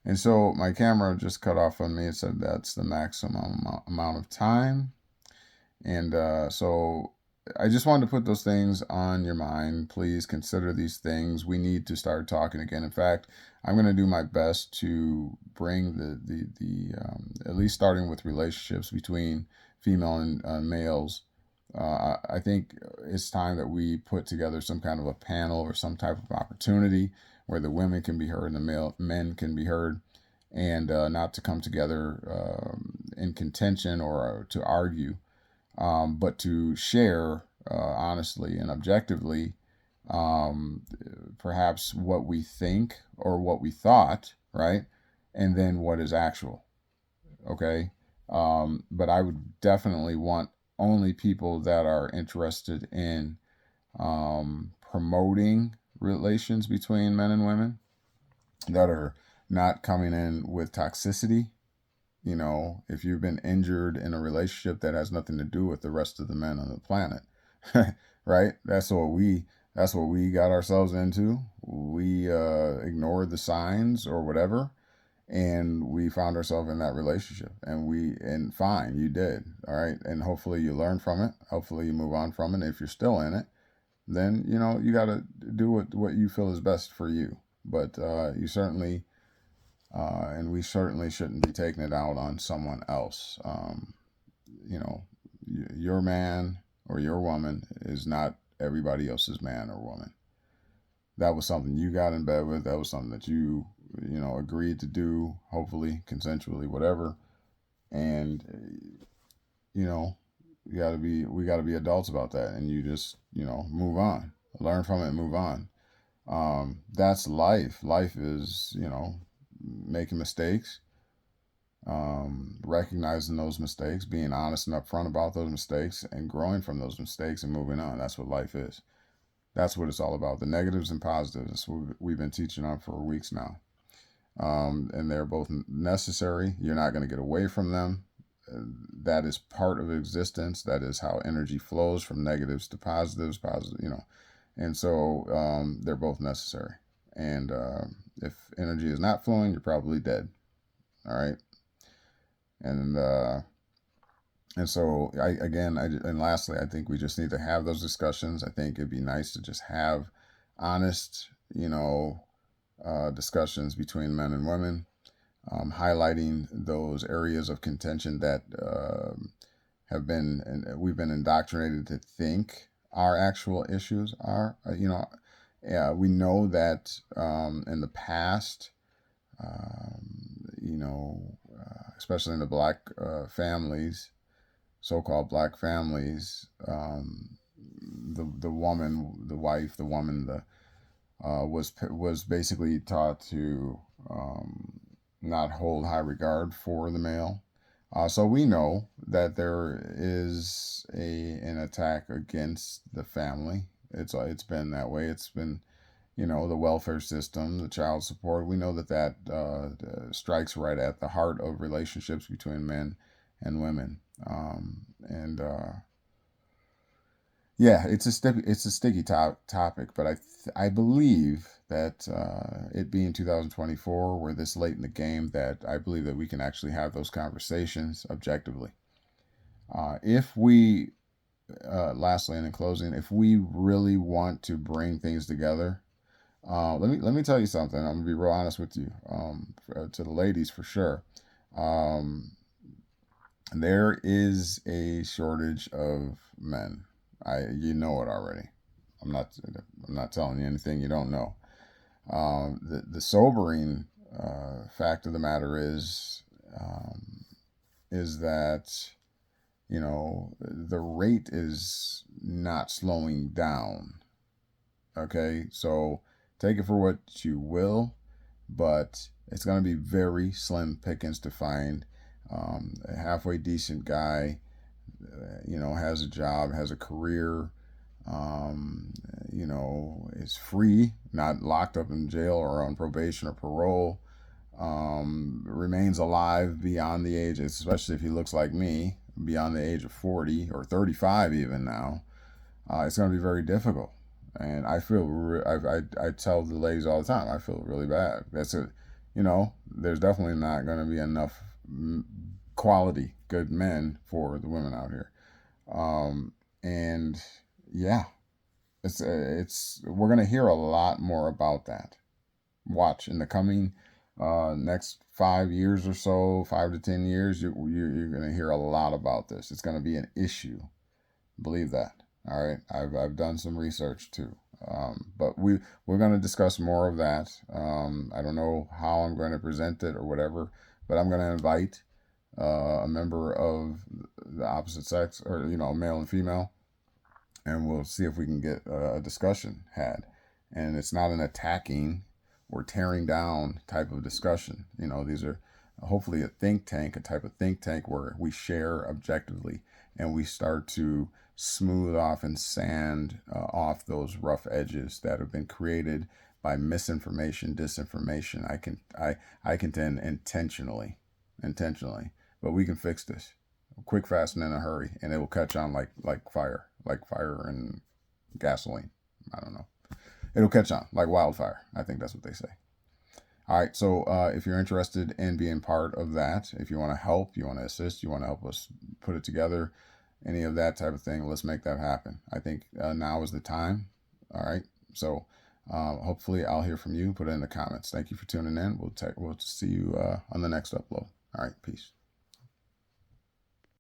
And so my camera just cut off on me. It said that's the maximum amount of time. And so I just wanted to put those things on your mind. Please consider these things. We need to start talking again. In fact, I'm going to do my best to bring the at least starting with relationships between female and males. I think it's time that we put together some kind of a panel or some type of opportunity where the women can be heard and the men can be heard, and not to come together in contention or to argue, but to share honestly and objectively, um, perhaps what we think or what we thought, right? And then what is actual, okay? But I would definitely want only people that are interested in promoting relations between men and women, that are not coming in with toxicity. You know, if you've been injured in a relationship, that has nothing to do with the rest of the men on the planet. Right? That's what we got ourselves into. We ignored the signs or whatever, and we found ourselves in that relationship. And fine, you did. All right. And hopefully you learn from it. Hopefully you move on from it. If you're still in it, then you got to do what you feel is best for you. But you certainly and we certainly shouldn't be taking it out on someone else. You know, your man or your woman is not everybody else's man or woman. That was something you got in bed with. That was something that you agreed to do, hopefully consensually, whatever. And you know, we got to be adults about that. And you just move on, learn from it, and move on. That's life. Life is making mistakes, recognizing those mistakes, being honest and upfront about those mistakes, and growing from those mistakes and moving on. That's what life is. That's what it's all about. The negatives and positives. That's what we've been teaching on for weeks now. And they're both necessary. You're not going to get away from them. That is part of existence. That is how energy flows from negatives to positives. Positive. And so they're both necessary. And if energy is not flowing, you're probably dead. All right. And and so and lastly, I think we just need to have those discussions. I think it'd be nice to just have honest, discussions between men and women, highlighting those areas of contention that we've been indoctrinated to think our actual issues are. Yeah, we know that in the past, especially in the black families, so-called black families, the woman, the wife, the woman, was basically taught to not hold high regard for the male. So we know that there is an attack against the family. It's been that way. It's been the welfare system, the child support. We know that strikes right at the heart of relationships between men and women. And Yeah, it's a sticky topic, but I believe that it being 2024, we're this late in the game, that I believe that we can actually have those conversations objectively. If we Lastly, and in closing, if we really want to bring things together, let me tell you something. I'm gonna be real honest with you. To the ladies, for sure. Um, there is a shortage of men. You know it already. I'm not I'm not telling you anything you don't know. The sobering fact of the matter um, is that the rate is not slowing down. Okay, so take it for what you will, but it's going to be very slim pickings to find a halfway decent guy, has a job, has a career, um, is free, not locked up in jail or on probation or parole, remains alive beyond the age, especially if he looks like me, beyond the age of 40 or 35 even now. It's going to be very difficult. And I tell the ladies all the time, I feel really bad. there's definitely not going to be enough quality good men for the women out here. And yeah, it's we're going to hear a lot more about that. Watch in the coming next 5 years or so, 5 to 10 years, you're going to hear a lot about this. It's going to be an issue. Believe that. All right, I've done some research too. But we're going to discuss more of that. I don't know how I'm going to present it or whatever, but I'm going to invite a member of the opposite sex, or male and female, and we'll see if we can get a discussion had. And it's not an attacking or tearing down type of discussion. These are hopefully a think tank, a type of think tank where we share objectively and we start to smooth off and sand off those rough edges that have been created by misinformation, disinformation. I contend intentionally, but we can fix this quick, fast, and in a hurry, and it will catch on like fire and gasoline. I don't know. It'll catch on like wildfire. I think that's what they say. All right. So if you're interested in being part of that, if you want to help, you want to assist, you want to help us put it together, any of that type of thing, let's make that happen. I think now is the time. All right. So hopefully I'll hear from you. Put it in the comments. Thank you for tuning in. We'll see you on the next upload. All right. Peace.